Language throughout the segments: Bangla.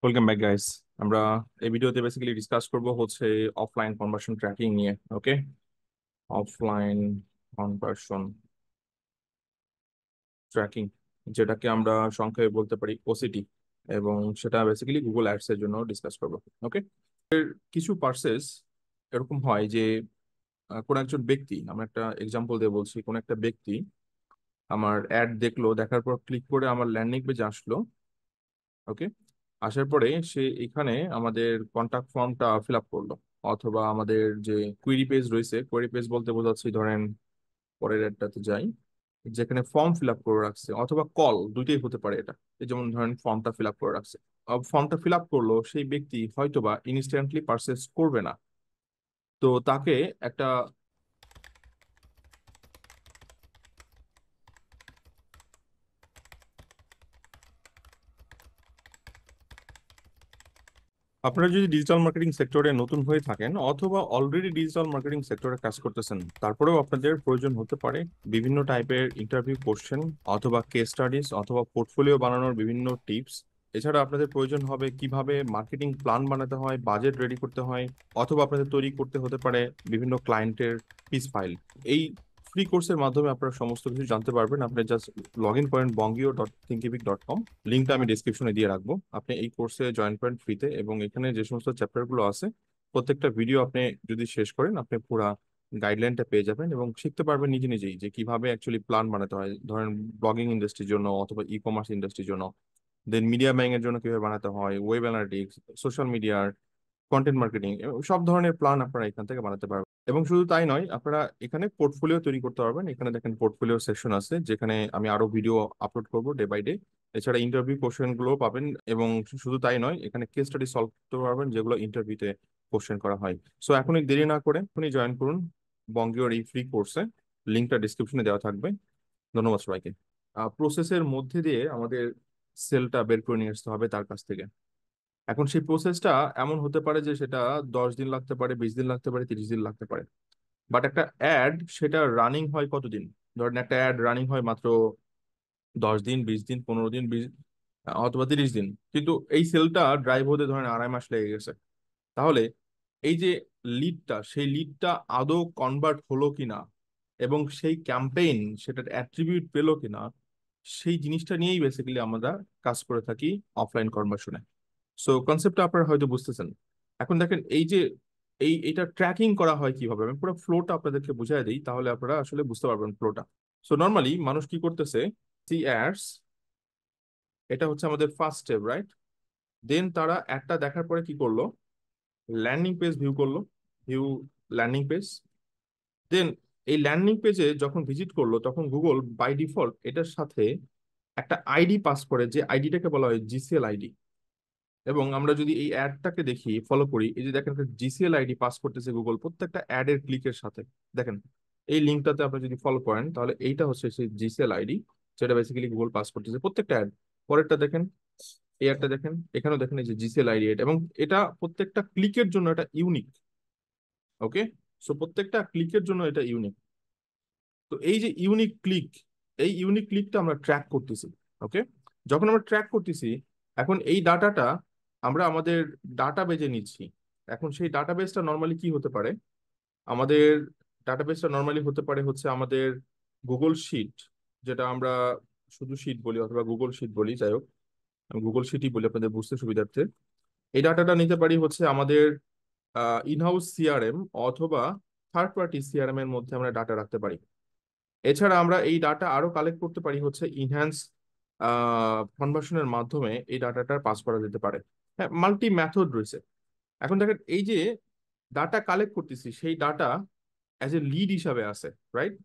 Welcome back guys. আমরা এই ভিডিওতে বেসিক্যালি ডিসকাস করব হচ্ছে অফলাইন কনভার্সন ট্র্যাকিং নিয়ে। ওকে, অফলাইন কনভার্সন ট্র্যাকিং, যেটাকে আমরা সংক্ষেপে বলতে পারি ওসিটি, এবং সেটা বেসিক্যালি গুগল অ্যাডস এর জন্য ডিসকাস করব। ওকে, কিছু পার্সেস এরকম হয় যে কোন একজন ব্যক্তি, আমরা একটা এক্সাম্পল দিয়ে বলছি, কোন একটা ব্যক্তি আমার অ্যাড দেখলো, দেখার পর ক্লিক করে আমার ল্যান্ডিং পেজে আসলো। ওকে, আসার পরে সে এখানে আমাদের কন্টাক্ট ফর্মটা ফিল আপ করলো, অথবা আমাদের যে কুয়েরি পেজ রয়েছে, কুয়েরি পেজ বলতে বোঝাচ্ছি, ধরেন পরের অ্যাডটাতে যাই, যেখানে ফর্ম ফিল আপ করে রাখছে, অথবা কল, দুইটাই হতে পারে এটা। এই যেমন ধরেন ফর্মটা ফিল আপ করে রাখছে, ফর্মটা ফিল আপ করলো, সেই ব্যক্তি হয়তোবা ইনস্ট্যান্টলি পারচেস করবে না। তো তাকে একটা, আপনারা যদি ডিজিটাল মার্কেটিং সেক্টরে নতুন হয়ে থাকেন, অথবা অলরেডি ডিজিটাল মার্কেটিং সেক্টরে কাজ করতেছেন, তারপরেও আপনাদের প্রয়োজন হতে পারে বিভিন্ন টাইপের ইন্টারভিউ কোশ্চেন, অথবা কেস স্টাডিজ, অথবা পোর্টফোলিও বানানোর বিভিন্ন টিপস। এছাড়া আপনাদের প্রয়োজন হবে কিভাবে মার্কেটিং প্ল্যান বানাতে হয়, বাজেট রেডি করতে হয়, অথবা আপনাদের তৈরি করতে হতে পারে বিভিন্ন ক্লায়েন্টের পিস ফাইল। এই ফ্রি কোর্সের মাধ্যমে আপনারা সমস্ত কিছু জানতে পারবেন। আপনি জাস্ট লগ ইন করেন bongio.thinkific.com, লিঙ্কটা আমি ডিসক্রিপশনে দিয়ে রাখবো। আপনি এই কোর্সে জয়েন করেন ফ্রিতে, এবং এখানে যে সমস্ত চ্যাপ্টার গুলো আছে, প্রত্যেকটা ভিডিও আপনি যদি শেষ করেন, আপনি পুরা গাইডলাইনটা পেয়ে যাবেন, এবং শিখতে পারবেন নিজে নিজেই যে কিভাবে অ্যাকচুয়ালি প্ল্যান বানাতে হয়, ধরেন ব্লগিং ইন্ডাস্ট্রির জন্য অথবা ই কমার্স ইন্ডাস্ট্রির জন্য, দেন মিডিয়া বাইং এর জন্য কিভাবে বানাতে হয়, ওয়েব অ্যানালিটিক্স, সোশ্যাল মিডিয়ার কন্টেন্ট মার্কেটিং, সব ধরনের প্ল্যান আপনারা এখান থেকে বানাতে পারবেন। এবং শুধু তাই নয়, আপনারা এখানে পোর্টফোলিও তৈরি করতে পারবেন। এখানে দেখেন পোর্টফোলিও সেকশন আছে, যেখানে আমি আরো ভিডিও আপলোড করব ডে বাই ডে। এছাড়া ইন্টারভিউ কোশ্চেন গুলো পাবেন, এবং শুধু তাই নয়, এখানে কেস স্টাডি সলভ করতে পারবেন, যেগুলো ইন্টারভিউতে কোশ্চেন করা হয়। সো এখনই দেরি না করে এখনই জয়েন করুন বঙ্গীয়র এই ফ্রি কোর্সে, লিঙ্কটা ডিসক্রিপশনে দেওয়া থাকবে। ধন্যবাদ সবাইকে। প্রসেসের মধ্যে দিয়ে আমাদের সেলটা বের করে নিয়ে আসতে হবে তার কাছ থেকে। এখন সেই প্রসেসটা এমন হতে পারে যে সেটা 10 দিন লাগতে পারে, 20 দিন লাগতে পারে, 30 দিন লাগতে পারে। বাট একটা অ্যাড, সেটা রানিং হয় কতদিন? ধরেন একটা অ্যাড রানিং হয় মাত্র 10 দিন, 20 দিন, 15 দিন, অথবা 30 দিন। কিন্তু এই সেলটা ড্রাইভ হতে ধরেন 2.5 মাস লেগে গেছে। তাহলে এই যে লিডটা, সেই লিডটা আদৌ কনভার্ট হলো কিনা, এবং সেই ক্যাম্পেইন সেটার অ্যাট্রিবিউট পেলো কিনা, সেই জিনিসটা নিয়েই বেসিক্যালি আমরা কাজ করে থাকি অফলাইন কনভার্সনে। সো কনসেপ্টটা আপনারা হয়তো বুঝতেছেন। এখন দেখেন, এই যে এইটা ট্র্যাকিং করা হয় কিভাবে, আমি পুরো ফ্লোটা আপনাদেরকে বুঝাই দিই, তাহলে আপনারা আসলে বুঝতে পারবেন ফ্লোটা। সো নর্মালি মানুষ কি করতেছে, সি অ্যাডস, এটা হচ্ছে আমাদের ফার্স্ট স্টেপ, রাইট? দেন তারা অ্যাডটা দেখার পরে কি করলো, ল্যান্ডিং পেজ ভিউ করলো, ভিউ ল্যান্ডিং পেজ। দেন এই ল্যান্ডিং পেজে যখন ভিজিট করলো, তখন গুগল বাই ডিফল্ট এটার সাথে একটা আইডি পাস করে, যে আইডিটাকে বলা হয় জিসিএল আইডি। এবং আমরা যদি এই অ্যাডটাকে দেখি, ফলো করি, এই যে দেখেন জিসিএল আইডি পাস করতেছে গুগল প্রত্যেকটা অ্যাডের ক্লিকের সাথে। দেখেন এই লিঙ্কটাতে আপনি যদি ফলো করেন, তাহলে এইটা হচ্ছে সেই জিসিএল আইডি, যেটা বেসিক্যালি গুগল পাস করতেছে প্রত্যেকটা অ্যাড। পরেরটা দেখেন, এই একটা দেখেন, এখানেও দেখেন এই যে জিসিএল আইডি, এবং এটা প্রত্যেকটা ক্লিকের জন্য এটা ইউনিক। ওকে, সো প্রত্যেকটা ক্লিকের জন্য এটা ইউনিক। তো এই যে ইউনিক ক্লিক, এই ইউনিক ক্লিকটা আমরা ট্র্যাক করতেছি। ওকে, যখন আমরা ট্র্যাক করতেছি, এখন এই ডাটাটা আমরা আমাদের ডাটাবেজে নিচ্ছি। এখন সেই ডাটাবেসটা নর্মালি কি হতে পারে, আমাদের ডাটাবেসটা নর্মালি হতে পারে হচ্ছে আমাদের গুগল শিট, যেটা আমরা শুধু শিট বলি অথবা গুগল শিট বলি, যাই হোক আমি গুগল শিটই বলি আপনাদের বুঝতে সুবিধার্থে। এই ডাটাটা নিতে পারি হচ্ছে আমাদের ইনহাউস সিআরএম, অথবা থার্ড পার্টি সিআরএম এর মধ্যে আমরা ডাটা রাখতে পারি। এছাড়া আমরা এই ডাটা আরো কালেক্ট করতে পারি হচ্ছে ইনহ্যান্স কনভার্সনের মাধ্যমে, এই ডাটাটা পাস করা যেতে পারে। হ্যাঁ, মাল্টি মেথড রয়েছে। এখন দেখেন, এই যে ডাটা কালেক্ট করতেছি, সেই ডাটা অ্যাজ এ লিড হিসাবে আছে, রাইট?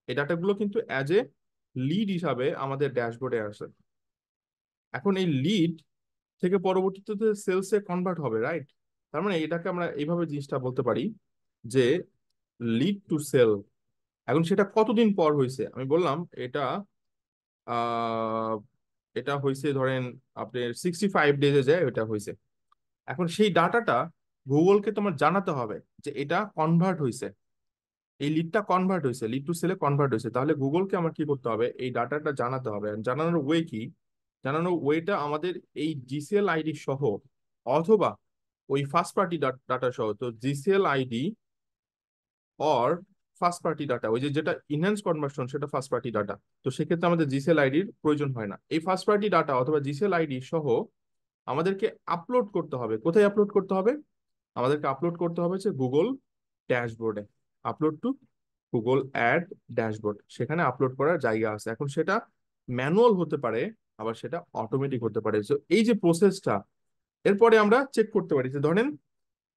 এই ডাটাগুলো কিন্তু অ্যাজ এ লিড হিসাবে আমাদের ড্যাশবোর্ডে আসে। এখন এই লিড থেকে পরবর্তীতে সেলসে কনভার্ট হবে, রাইট? তার মানে এটাকে আমরা এইভাবে জিনিসটা বলতে পারি যে লিড টু সেল। এখন সেটা কতদিন পর হয়েছে, আমি বললাম এটা আহ এটা হয়েছে ধরেন আপনার 65 ডেজে যায়, এটা হয়েছে। এখন সেই ডাটাটা গুগলকে তোমার জানাতে হবে যে এটা কনভার্ট হয়েছে, এই লিডটা কনভার্ট হয়েছে, লিড টু সেলে কনভার্ট হয়েছে। তাহলে গুগলকে আমার কি করতে হবে, এই ডাটাটা জানাতে হবে। আর জানানোর ওয়ে কি, জানানোর ওয়েটা আমাদের এই জিসিএল আইডি সহ অথবা ওই ফার্স্ট পার্টি ডাটা সহ, তো GCL ID or first party data, ওই যে যেটা ইনহ্যান্স কনভার্সন সেটা ফার্স্ট পার্টি ডাটা, তো সেক্ষেত্রে আমাদের জিসিএল আইডির প্রয়োজন হয় না। এই ফার্স্ট পার্টি ডাটা অথবা জিসিএল আইডি সহ আমাদেরকে আপলোড করতে হবে। কোথায় আপলোড করতে হবে? আমাদেরকে আপলোড করতে হবে যে গুগল ড্যাশবোর্ডে, upload two Google ad dashboard, সেখানে আপলোড করার জায়গা আছে। এখন সেটা ম্যানুয়াল হতে পারে, আবার সেটা অটোমেটিক হতে পারে। তো এই যে প্রসেসটা, এরপরে আমরা চেক করতে পারি যে ধরেন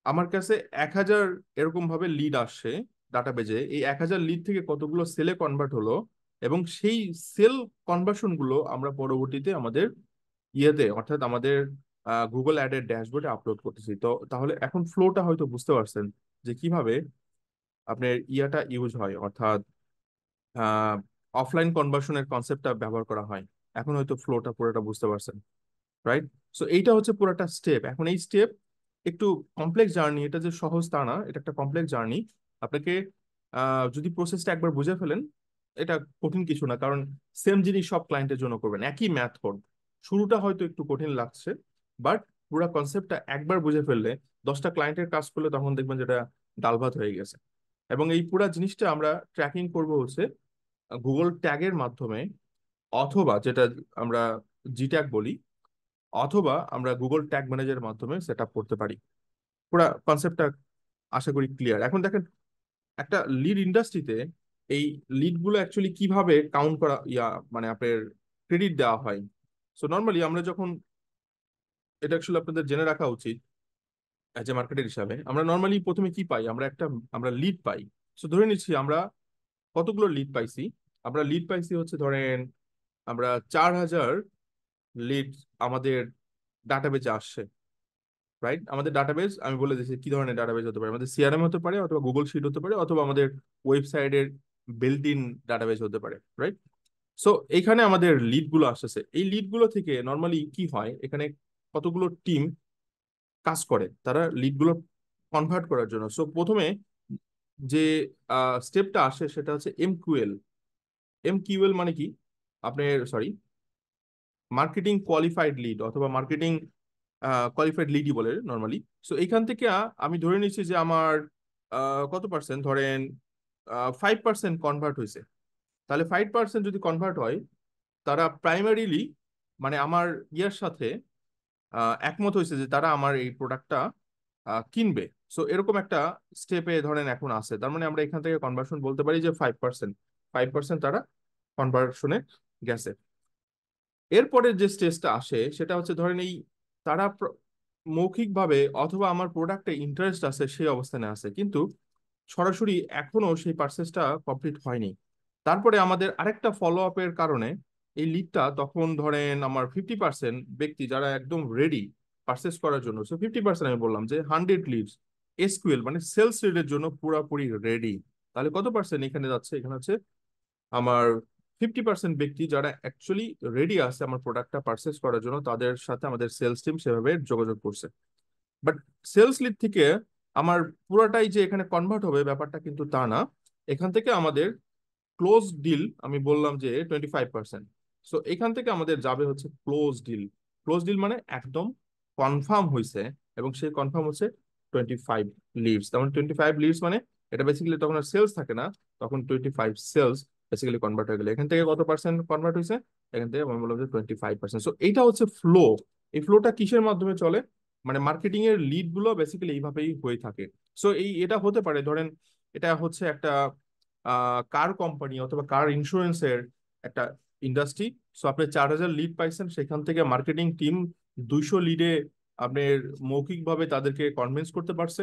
আমার কাছে 1,000 এরকম ভাবে লিড আসছে ডাটাবেজে, এই 1,000 লিড থেকে কতগুলো সেলে কনভার্ট হলো, এবং সেই সেল কনভার্সন গুলো আমরা পরবর্তীতে আমাদের ইয়েতে অর্থাৎ আমাদের গুগল অ্যাডের ড্যাশবোর্ডে আপলোড করতেছি। তো তাহলে এখন ফ্লোটা হয়তো বুঝতে পারছেন যে কিভাবে আপনার ইয়াটা ইউজ হয়, অর্থাৎ অফলাইন কনভার্সনের কনসেপ্টটা ব্যবহার করা হয়। এখন হয়তো ফ্লোটা পুরোটা বুঝতে পারছেন, রাইট? সো এইটা হচ্ছে পুরোটা স্টেপ। এখন এই স্টেপ একটু কমপ্লেক্স জার্নি, এটা যে সহজ তা না, এটা একটা কমপ্লেক্স জার্নি। আপনাকে যদি প্রসেসটা একবার বুঝে ফেলেন, এটা কঠিন কিছু না, কারণ সেম জিনিস সব ক্লায়েন্টের জন্য করবেন, একই ম্যাথড। শুরুটা হয়তো একটু কঠিন লাগছে, বাট পুরো কনসেপ্টটা একবার বুঝে ফেললে 10টা ক্লায়েন্টের কাজ করলে তখন দেখবেন যেটা ডাল ভাত হয়ে গেছে। এবং এই পুরা জিনিসটা আমরা ট্র্যাকিং করব হচ্ছে গুগল ট্যাগের মাধ্যমে, অথবা যেটা আমরা জি ট্যাগ বলি, অথবা আমরা গুগল ট্যাগ ম্যানেজারের মাধ্যমে সেট আপ করতে পারি। পুরা কনসেপ্টটা আশা করি ক্লিয়ার। এখন দেখেন একটা লিড ইন্ডাস্ট্রিতে এই লিড গুলো অ্যাকচুয়ালি কিভাবে কাউন্ট করা, মানে আপনার ক্রেডিট দেওয়া হয়। সো নর্মালি আমরা যখন, এটা অ্যাকচুয়ালি আপনাদের জেনে রাখা উচিত অ্যাজ এ মার্কেটের হিসাবে, আমরা নর্মালি প্রথমে কি পাই, আমরা লিড পাই। সো ধরে নিচ্ছি আমরা কতগুলো লিড পাইছি। আমরা লিড পাইছি হচ্ছে ধরেন আমরা 4,000 লিড আমাদের ডাটাবেজে আসছে, রাইট? আমাদের ডাটাবেজ আমি বলে দিচ্ছি কি ধরনের ডাটাবেজ হতে পারে, আমাদের সিআরএম হতে পারে, অথবা গুগল শিট হতে পারে, অথবা আমাদের ওয়েবসাইটের বিল্ট ইন ডাটাবেজ হতে পারে, রাইট? সো এইখানে আমাদের লিড গুলো আসতেছে। এই লিড গুলো থেকে নর্মালি কি হয়, এখানে কতগুলো টিম কাজ করে তারা লিড গুলো কনভার্ট করার জন্য। সো প্রথমে যে স্টেপটা আসে সেটা হচ্ছে এমকিউএল। এমকিউএল মানে কি, আপনার সরি, মার্কেটিং কোয়ালিফাইড লিড, অথবা মার্কেটিং কোয়ালিফাইড লিডই বলে নর্মালি। সো এইখান থেকে আমি ধরে নিচ্ছি যে আমার কত পার্সেন্ট, ধরেন 5% কনভার্ট হয়েছে। তাহলে 5% যদি কনভার্ট হয়, তারা প্রাইমারিলি মানে আমার ইয়ার সাথে একমত হয়েছে যে তারা আমার এই প্রোডাক্টটা কিনবে। সো এরকম একটা স্টেপে ধরেন এখন আছে, তার মানে আমরা এখান থেকে কনভার্সন বলতে পারি যে 5%, 5% তারা কনভার্সনে গেছে। এরপরে যে স্টেজটা আসে সেটা হচ্ছে ধরেন এই তারা মৌখিকভাবে অথবা আমার প্রোডাক্টে ইন্টারেস্ট আছে সেই অবস্থানে আছে, কিন্তু সরাসরি এখনো সেই পারচেসটা কমপ্লিট হয়নি। তারপরে আমাদের আরেকটা ফলো আপের কারণে এই লিডটা তখন ধরেন আমার 50% ব্যক্তি যারা একদম রেডি পারচেস করার জন্য। সো 50% আমি বললাম যে 100 লিডস এসকিউএল মানে সেলস লিডের জন্য পুরোপুরি রেডি। তাহলে কত পার্সেন্ট এখানে যাচ্ছে? এখানে হচ্ছে আমার 50% ব্যক্তি যারা অ্যাকচুয়ালি রেডি আছে আমার প্রোডাক্টটা পারচেস করার জন্য, তাদের সাথে আমাদের সেলস টিম সেভাবে যোগাযোগ করছে। বাট সেলস লিড থেকে আমার পুরাটাই যে এখানে কনভার্ট হবে ব্যাপারটা কিন্তু তা না। এখান থেকে আমাদের ক্লোজ ডিল, আমি বললাম যে 25%। সো এখান থেকে আমাদের যাবে হচ্ছে ক্লোজ ডিল। ক্লোজ ডিল মানে একদম কনফার্ম হয়েছে, এবং সেই কনফার্ম হচ্ছে 25 লিডস। তেমন 25 লিডস মানে এটা বেসিক্যালি তখন আর সেলস থাকে না, তখন 25 সেলস বেসিক্যালি কনভার্ট হয়ে গেলে এখান থেকে কত পার্সেন্ট কনভার্ট হয়েছে, এখান থেকে আমি বললাম যে 25%। সো এইটা হচ্ছে ফ্লো। এই ফ্লোটা কিসের মাধ্যমে চলে, মানে মার্কেটিং এর লিড গুলো বেসিক্যালি এইভাবেই হয়ে থাকে। সো এটা হতে পারে ধরেন এটা হচ্ছে একটা কার কোম্পানি অথবা কার ইন্স্যুরেন্সের একটা ইন্ডাস্ট্রি। সো আপনি 4,000 লিড পাইছেন, সেখান থেকে মার্কেটিং টিম 200 লিডে আপনার মৌখিকভাবে তাদেরকে কনভিন্স করতে পারছে।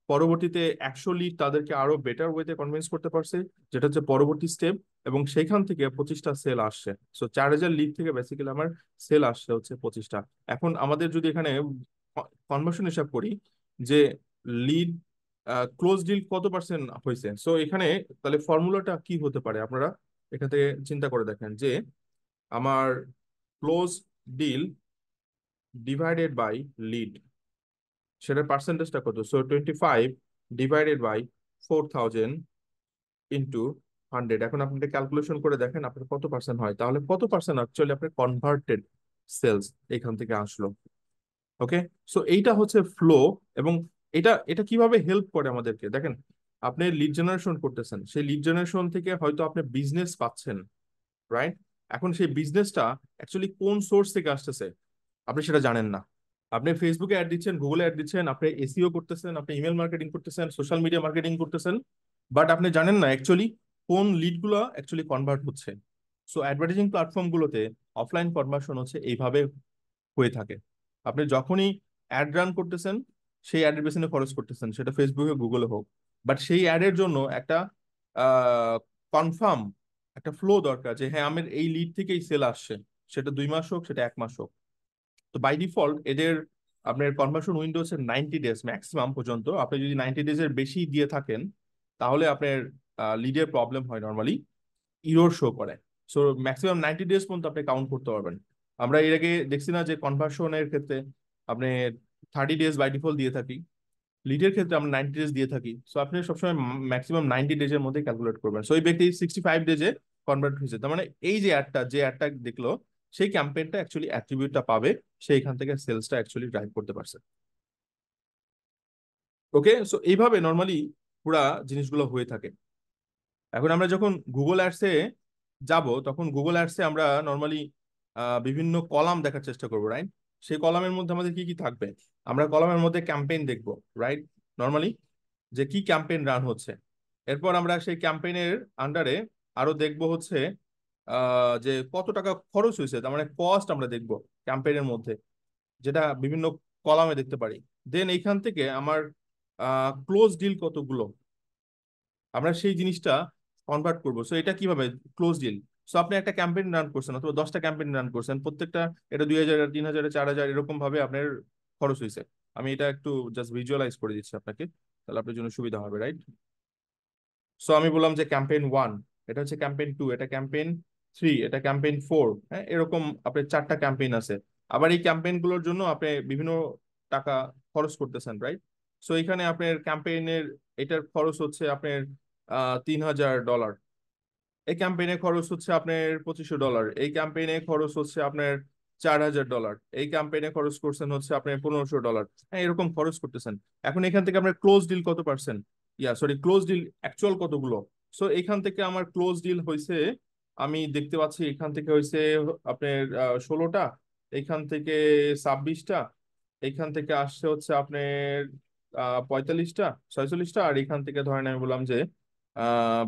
পরবর্তীতে 100 লিড তাদেরকে আরো বেটার ওয়েতে কনভিন্স করতে পারছে, যেটা হচ্ছে পরবর্তী স্টেপ। এবং সেখান থেকে 25টা সেল আসছে। সো 4,000 লিড থেকে বেসিক্যালি আমার সেল আসছে হচ্ছে 25টা। এখন আমাদের যদি এখানে কনভার্সন হিসাব করি যে লিড ক্লোজ ডিল কত পার্সেন্ট হয়েছে, সো এখানে তাহলে ফর্মুলাটা কি হতে পারে আপনারা এখান থেকে চিন্তা করে দেখেন যে আমার close deal divided by lead, সেটার পার্সেন্টেজটা কত? So 25 divided by 4,000 into 100। এখন আপনি ক্যালকুলেশন করে দেখেন আপনার কত পার্সেন্ট হয়, তাহলে কত পার্সেন্ট অ্যাকচুয়ালি আপনার কনভার্টেড সেলস এখান থেকে আসলো। ওকে, সো এইটা হচ্ছে ফ্লো। এবং এটা এটা কিভাবে হেল্প করে আমাদেরকে দেখেন, আপনি লিড জেনারেশন করতেছেন, সেই লিড জেনারেশন থেকে হয়তো আপনি বিজনেস পাচ্ছেন, রাইট? এখন সেই বিজনেসটা অ্যাকচুয়ালি কোন সোর্স থেকে আসতেছে আপনি সেটা জানেন না। আপনি ফেসবুকে অ্যাড দিচ্ছেন, গুগলে অ্যাড দিচ্ছেন, আপনি এসইও করতেছেন, আপনি ইমেল মার্কেটিং করতেছেন, সোশ্যাল মিডিয়া মার্কেটিং করতেছেন, বাট আপনি জানেন না অ্যাকচুয়ালি কোন লিডগুলো অ্যাকচুয়ালি কনভার্ট হচ্ছে। সো অ্যাডভার্টাইজিং প্ল্যাটফর্মগুলোতে অফলাইন কনভার্সন হচ্ছে এইভাবে হয়ে থাকে। আপনি যখনই অ্যাড রান করতেছেন, সেই অ্যাডের পেছনে খরচ করতেছেন, সেটা ফেসবুকে গুগলে হোক, বাট সেই অ্যাডের জন্য একটা কনফার্ম একটা ফ্লো দরকার যে হ্যাঁ আমার এই লিড থেকেই সেল আসছে, সেটা 2 মাস হোক, সেটা 1 মাস হোক। তো বাই ডিফল্ট এদের আপনার কনভার্সন উইন্ডো হচ্ছে 90 ডেজ ম্যাক্সিমাম পর্যন্ত। আপনি যদি 90 ডেজের বেশি দিয়ে থাকেন, তাহলে আপনার লিডের প্রবলেম হয়, নর্মালি ইরর শো করে। সো ম্যাক্সিমাম 90 ডেজ পর্যন্ত আপনি কাউন্ট করতে পারবেন। আমরা এর আগে দেখছি না যে কনভার্সনের ক্ষেত্রে আপনি 30 ডেজ বাই ডিফল্ট দিয়ে থাকি, লিডের ক্ষেত্রে আমরা 90 ডেজ দিয়ে থাকি। সো আপনি সবসময় ম্যাক্সিমাম 90 ডেজের মধ্যে ক্যালকুলেট করবেন। সো এই ব্যক্তি 65 ডেজে কনভার্ট হয়েছে, তার মানে এই যে অ্যাডটা দেখলো, সেই ক্যাম্পেইনটা অ্যাকচুয়ালি অ্যাট্রিবিউটটা পাবে, সেইখান থেকে সেলসটা অ্যাকচুয়ালি ড্রাইভ করতে পারছে। ওকে, সো এইভাবে নর্মালি পুরা জিনিসগুলো হয়ে থাকে। এখন আমরা যখন গুগল অ্যাডসে যাব, তখন গুগল অ্যাডসে আমরা নর্মালি বিভিন্ন কলাম দেখার চেষ্টা করবো, রাইট? সেই কলামের মধ্যে আমাদের কি কি থাকবে? আমরা কলামের মধ্যে ক্যাম্পেইন দেখবো, রাইট? নর্মালি যে কি ক্যাম্পেইন রান হচ্ছে। এরপর আমরা সেই ক্যাম্পেইনের আন্ডারে আরো দেখবো হচ্ছে যে কত টাকা খরচ হয়েছে, তার মানে কস্ট আমরা দেখবো ক্যাম্পেইনের মধ্যে, যেটা বিভিন্ন কলামে দেখতে পারি। দেন এইখান থেকে আমার ক্লোজ ডিল কতগুলো, আমরা সেই জিনিসটা কনভার্ট করবো। সো এটা কিভাবে ক্লোজ ডিল? সো আপনি একটা ক্যাম্পেইন রান করছেন অথবা 10টা ক্যাম্পেইন রান করছেন, প্রত্যেকটা এটা 2,000, 3,000, 4,000 এরকম ভাবে আপনার খরচ হয়েছে। আমি এটা একটু জাস্ট ভিজুয়ালাইজ করে দিচ্ছি আপনাকে, তাহলে আপনার জন্য সুবিধা হবে, রাইট? সো আমি বললাম যে ক্যাম্পেইন 1, এটা হচ্ছে ক্যাম্পেইন 2, এটা ক্যাম্পেইন 3, এটা ক্যাম্পেইন 4, হ্যাঁ, এরকম আপনার 4টা ক্যাম্পেইন আছে। আবার এই ক্যাম্পেইন গুলোর জন্য আপনি বিভিন্ন টাকা খরচ করতেছেন, রাইট? সো এখানে আপনার ক্যাম্পেইনের এটার খরচ হচ্ছে আপনার $3,000, এই ক্যাম্পেইনে খরচ হচ্ছে আপনার $2,500, এই ক্যাম্পেইনে খরচ হচ্ছে আপনার $4,000, এই ক্যাম্পেইনে খরচ করছেন হচ্ছে আপনার $1,500, হ্যাঁ, এরকম খরচ করতেছেন। এখন এখান থেকে আপনার ক্লোজ ডিল কত percent, sorry, close deal actually কতগুলো? সো এখান থেকে আমার ক্লোজ ডিল হয়েছে, আমি দেখতে পাচ্ছি এখান থেকে হয়েছে আপনার 16টা, এইখান থেকে 26টা, এইখান থেকে আসছে হচ্ছে আপনার 45টা, 46টা, আর এখান থেকে ধরেন আমি বললাম যে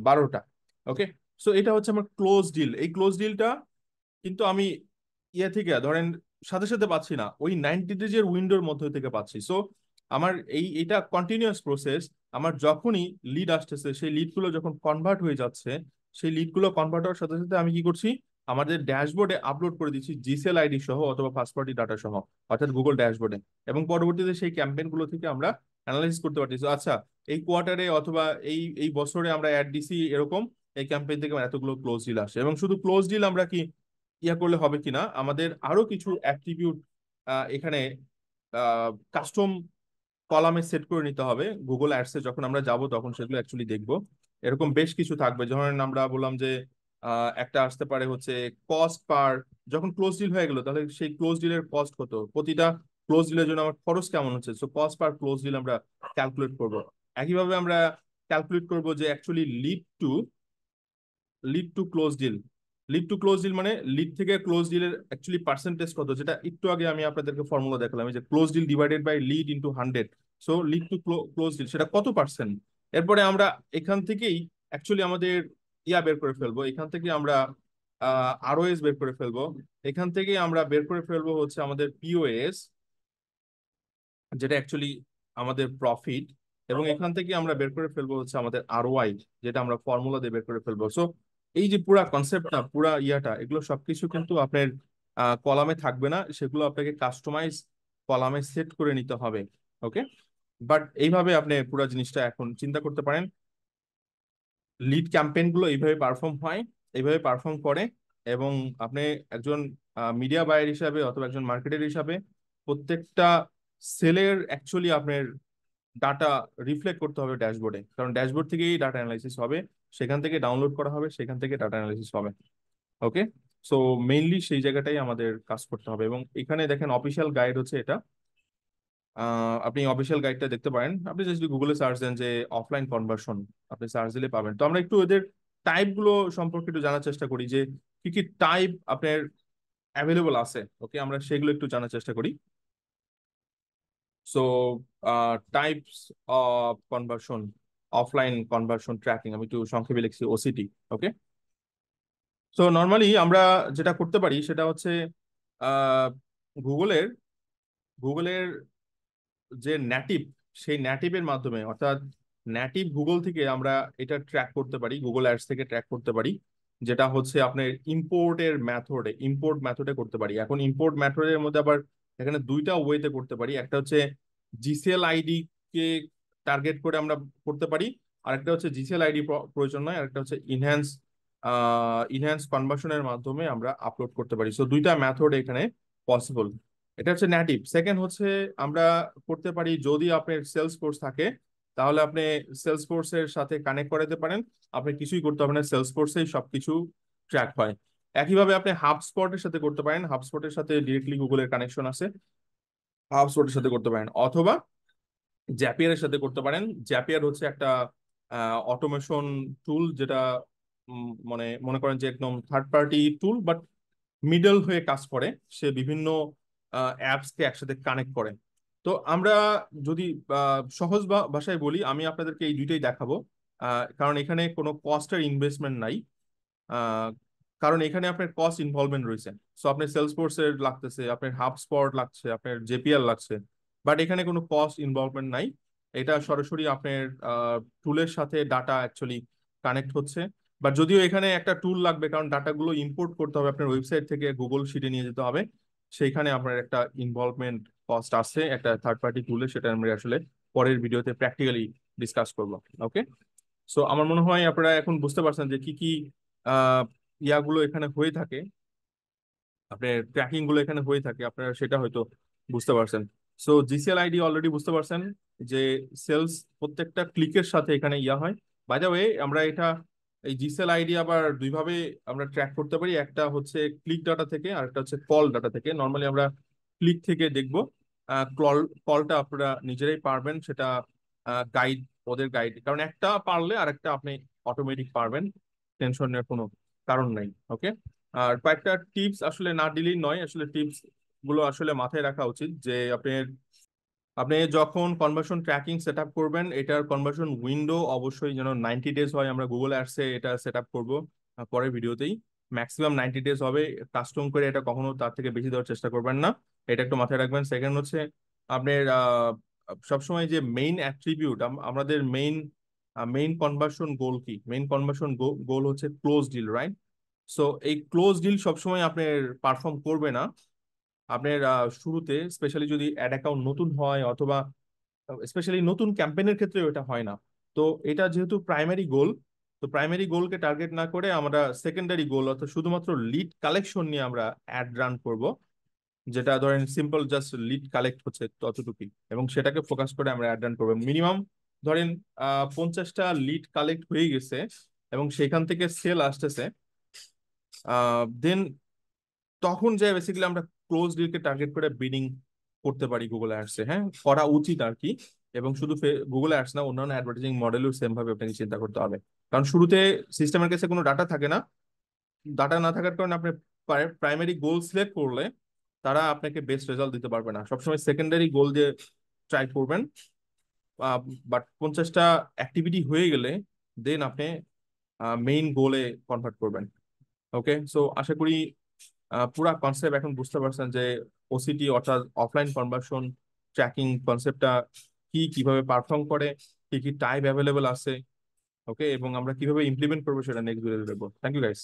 12টা। ওকে, সো এটা হচ্ছে আমার ক্লোজ ডিল। এই ক্লোজ ডিলটা কিন্তু আমি ইয়ে থেকে ধরেন সাথে সাথে পাচ্ছি না, ওই 90 ডেজের উইন্ডোর মধ্যে থেকে পাচ্ছি। সো আমার এটা কন্টিনিউয়াস প্রসেস। আমার যখনই লিড আসতেছে, সেই লিডগুলো যখন কনভার্ট হয়ে যাচ্ছে, সেই লিডগুলো কনভার্ট হওয়ার সাথে সাথে আমি কি করছি, আমাদের ড্যাশবোর্ডে আপলোড করে দিচ্ছি জিসেল আইডি সহ অথবা ফার্স্ট পার্টি ডাটা সহ, অর্থাৎ গুগল ড্যাশবোর্ডে। এবং পরবর্তীতে সেই ক্যাম্পেইন গুলো থেকে আমরা অ্যানালাইসিস করতে পারছি। So, আচ্ছা, এই কোয়ার্টারে অথবা এই এই বছরে আমরা অ্যাড দিছি এরকম, এই ক্যাম্পেইন থেকে আমার এতগুলো ক্লোজ ডিল আসে। এবং শুধু ক্লোজ ডিল আমরা কি ইয়া করলে হবে কিনা, আমাদের আরো কিছু অ্যাট্রিবিউট এখানে কাস্টম কলামে সেট করে নিতে হবে। গুগল অ্যাডসে যখন আমরা যাব তখন সেগুলো অ্যাকচুয়ালি দেখবো। এরকম বেশ কিছু থাকবে, ধরেন আমরা বললাম যে একটা আসতে পারে হচ্ছে কস্ট পার, যখন ক্লোজ ডিল হয়ে গেল তাহলে সেই ক্লোজ ডিলের কস্ট কত, প্রতিটা ক্লোজ ডিলের জন্য আমার খরচ কেমন হচ্ছে, so cost per close deal আমরা ক্যালকুলেট করব। একইভাবে আমরা ক্যালকুলেট করব যে actually lead to close deal, lead to close deal মানে লিড থেকে ক্লোজ ডিলের অ্যাকচুয়ালি পার্সেন্টেজ কত, যেটা একটু আগে আমি আপনাদেরকে ফর্মুলা দেখালাম, যে close deal divided by lead into 100। So lead to close deal সেটা কত পার্সেন্ট। এরপরে আমরা এখান থেকেই অ্যাকচুয়ালি আমাদের বের করে ফেলবো, এখান থেকে আমরা আরওএস বের করে ফেলবো, এখান থেকে আমরা বের করে ফেলবো হচ্ছে আমাদের পিওএস, যেটা অ্যাকচুয়ালি আমাদের প্রফিট। এবং এখান থেকে আমরা বের করে ফেলবো হচ্ছে আমাদের আরওআই, যেটা আমরা ফর্মুলা দিয়ে বের করে ফেলবো। সো এই যে পুরা কনসেপ্টটা, পুরা এগুলো সবকিছু কিন্তু আপনার কলামে থাকবে না, সেগুলো আপনাকে কাস্টমাইজ কলামে সেট করে নিতে হবে। ওকে, বাট এইভাবে আপনি পুরো জিনিসটা এখন চিন্তা করতে পারেন। লিড ক্যাম্পেইন গুলো এইভাবে পারফর্ম হয়, এইভাবে পারফর্ম করে। এবং আপনি একজন মিডিয়া বায়ার হিসাবে অথবা একজন মার্কেটার হিসাবে প্রত্যেকটা সেলের অ্যাকচুয়ালি আপনার ডাটা রিফ্লেক্ট করতে হবে ড্যাশবোর্ডে, কারণ ড্যাশবোর্ড থেকেই ডাটা অ্যানালাইসিস হবে, সেখান থেকে ডাউনলোড করা হবে, সেখান থেকে ডাটা অ্যানালাইসিস হবে। ওকে, সো মেইনলি সেই জায়গাটাই আমাদের কাজ করতে হবে। এবং এখানে দেখেন অফিসিয়াল গাইড হচ্ছে এটা। আপনি অফিসিয়াল গাইডটা দেখতে পারেন। আপনি যদি গুগলে সার্চ দেন যে অফলাইন কনভার্সন, আপনি সার্চ দিলে পাবেন। তো আমরা একটু এদের টাইপ গুলো সম্পর্কে একটু জানার চেষ্টা করি যে কি কি টাইপ আপনার অ্যাভেলেবল আছে। ওকে, আমরা সেগুলো একটু জানার চেষ্টা করি। So types of conversion, offline conversion tracking, আমি একটু সংক্ষেপে লিখছি ওসিটি। ওকে, সো নর্মালি আমরা যেটা করতে পারি সেটা হচ্ছে আহ, গুগলের গুগলের যে ন্যাটিভ, সেই ন্যাটিভের মাধ্যমে, অর্থাৎ ন্যাটিভ গুগল থেকে আমরা এটা ট্র্যাক করতে পারি, গুগল অ্যাডস থেকে ট্র্যাক করতে পারি, যেটা হচ্ছে আপনার ইম্পোর্ট মেথডে করতে পারি। এখন ইম্পোর্ট মেথডের মধ্যে আবার এখানে দুইটা ওয়েতে করতে পারি। একটা হচ্ছে জিসিএল আইডি কে টার্গেট করে আমরা করতে পারি, আরেকটা হচ্ছে জিসিএল আইডি প্রয়োজন নয়, আরেকটা হচ্ছে ইনহ্যান্স কনভার্সনের মাধ্যমে আমরা আপলোড করতে পারি। সো দুইটা মেথড এখানে পসিবল। এটা হচ্ছে নেটিভ। সেকেন্ড হচ্ছে আমরা করতে পারি, যদি আপনার সেলস ফোর্স থাকে তাহলে আপনি সেলস ফোর্সের সাথে কানেক্ট করাতে পারেন। আপনি কিছুই করতে হবে না, সেলস ফোর্সেই সবকিছু ট্র্যাক হয়। একইভাবে আপনি হাবস্পটের সাথে করতে পারেন, হাবস্পটের সাথে ডিরেক্টলি গুগলের কানেকশন আছে, হাবস্পটের সাথে করতে পারেন। অথবা জ্যাপিয়ারের সাথে করতে পারেন। জ্যাপিয়ার হচ্ছে একটা অটোমেশন টুল, যেটা মানে মনে করেন যে একদম third party tool, but middle হয়ে কাজ করে। সে বিভিন্ন অ্যাপসকে একসাথে কানেক্ট করে। তো আমরা যদি সহজ ভাষায় বলি, আমি আপনাদেরকে এই দুইটাই দেখাবো। কারণ এখানে কোনো কস্টের ইনভেস্টমেন্ট নাই। আহ, কারণ এখানে আপনার কস্ট ইনভলভমেন্ট রয়েছে। সো আপনার সেলসফোর্স এর লাগতেছে, আপনার হাবস্পট লাগছে, আপনার জেপিএল লাগছে, বাট এখানে কোনো কস্ট ইনভলভমেন্ট নাই। এটা সরাসরি আপনার টুলের সাথে ডাটা অ্যাকচুয়ালি কানেক্ট হচ্ছে। বাট যদিও এখানে একটা টুল লাগবে, কারণ ডাটাগুলো ইম্পোর্ট করতে হবে আপনার ওয়েবসাইট থেকে গুগল শিটে নিয়ে যেতে হবে। সেইখানে আপনার একটা ইনভলভমেন্ট কস্ট আছে একটা থার্ড পার্টি টুলে, সেটা আমরা আসলে পরের ভিডিওতে প্র্যাকটিক্যালি ডিসকাস করবো। ওকে, সো আমার মনে হয় আপনারা এখন বুঝতে পারছেন যে কি কি আহ ইয়াগুলো এখানে হয়ে থাকে, আপনার ট্র্যাকিং গুলো এখানে হয়ে থাকে, আপনারা সেটা হয়তো বুঝতে পারছেন। সো জিসিএল আইডি অলরেডি বুঝতে পারছেন যে সেলস প্রত্যেকটা ক্লিকের সাথে এখানে ইয়া হয়। বাই দ্য ওয়ে, আমরা এটা এই জিসিএল আইডি আবার দুইভাবে আমরা ট্র্যাক করতে পারি। একটা হচ্ছে ক্লিক ডাটা থেকে, আর একটা হচ্ছে কল ডাটা থেকে। নর্মালি আমরা ক্লিক থেকে দেখবো, কলটা আপনারা নিজেরাই পারবেন সেটা গাইড, ওদের গাইড, কারণ একটা পারলে আর একটা আপনি অটোমেটিক পারবেন, টেনশন নেওয়ার কোনো কারণ নাই। ওকে, আর কয়েকটা টিপস আসলে না দিলেই নয়, আসলে টিপস গুলো আসলে মাথায় রাখা উচিত যে আপনি যখন কনভার্সন ট্র্যাকিং সেট আপ করবেন, এটার কনভার্সন উইন্ডো অবশ্যই যেন 90 ডেজ হয়। আমরা গুগল অ্যাডসে এটা সেট আপ করবো পরের ভিডিওতেই। ম্যাক্সিমাম 90 ডেজ হবে, কাস্টম করে এটা কখনো তার থেকে বেশি দেওয়ার চেষ্টা করবেন না, এটা একটু মাথায় রাখবেন। সেকেন্ড হচ্ছে আপনার সবসময় যে মেইন অ্যাট্রিবিউট, আমাদের মেইন কনভার্সন গোল কি, মেইন কনভার্সন গোল হচ্ছে ক্লোজ ডিল, রাইট? সো এই ক্লোজ ডিল সবসময় আপনার পারফর্ম করবে না আপনার শুরুতে, স্পেশালি যদি অ্যাড অ্যাকাউন্ট নতুন হয়, অথবা স্পেশালি নতুন ক্যাম্পেইনের ক্ষেত্রে এটা হয় না। তো এটা যেহেতু প্রাইমারি গোল, তো প্রাইমারি গোলকে টার্গেট না করে আমরা সেকেন্ডারি গোল, অর্থাৎ শুধুমাত্র লিড কালেকশন নিয়ে আমরা অ্যাড রান করব, যেটা ধরেন সিম্পল জাস্ট লিড কালেক্ট হচ্ছে ততটুকুই, এবং সেটাকে ফোকাস করে আমরা অ্যাড রান করবো। মিনিমাম ধরেন 50টা লিড কালেক্ট হয়ে গেছে এবং সেখান থেকে সেল আসতেছে, দেন তখন যে বেসিক্যালি আমরা ক্লোজ ডিলকে টার্গেট করে বিডিং করতে পারি গুগল অ্যাডসে। হ্যাঁ, করা উচিত আর কি। এবং শুধু গুগল অ্যাডস না, অন্যান্য অ্যাডভার্টাইজিং মডেলও সেম ভাবে আপনাকে চিন্তা করতে হবে। কারণ শুরুতে সিস্টেমের কাছে কোনো ডাটা থাকে না। ডাটা না থাকার কারণে আপনি প্রাইমারি গোল সিলেক্ট করলে তারা আপনাকে বেস্ট রেজাল্ট দিতে পারবে না। সবসময় সেকেন্ডারি গোল দিয়ে ট্রাই করবেন। বাট 50টা অ্যাক্টিভিটি হয়ে গেলে দেন আপনি মেইন গোলে কনভার্ট করবেন। ওকে, সো আশা করি পুরা কনসেপ্ট এখন বুঝতে পারছেন যে ওসিটি অর্থাৎ অফলাইন কনভার্সন ট্র্যাকিং কনসেপ্টটা কি, কিভাবে পারফর্ম করে, কি কি টাইপ অ্যাভেলেবল আছে। ওকে, এবং আমরা কিভাবে ইমপ্লিমেন্ট করবো সেটা নেক্সট ভিডিওতে দেখবো। Thank you guys.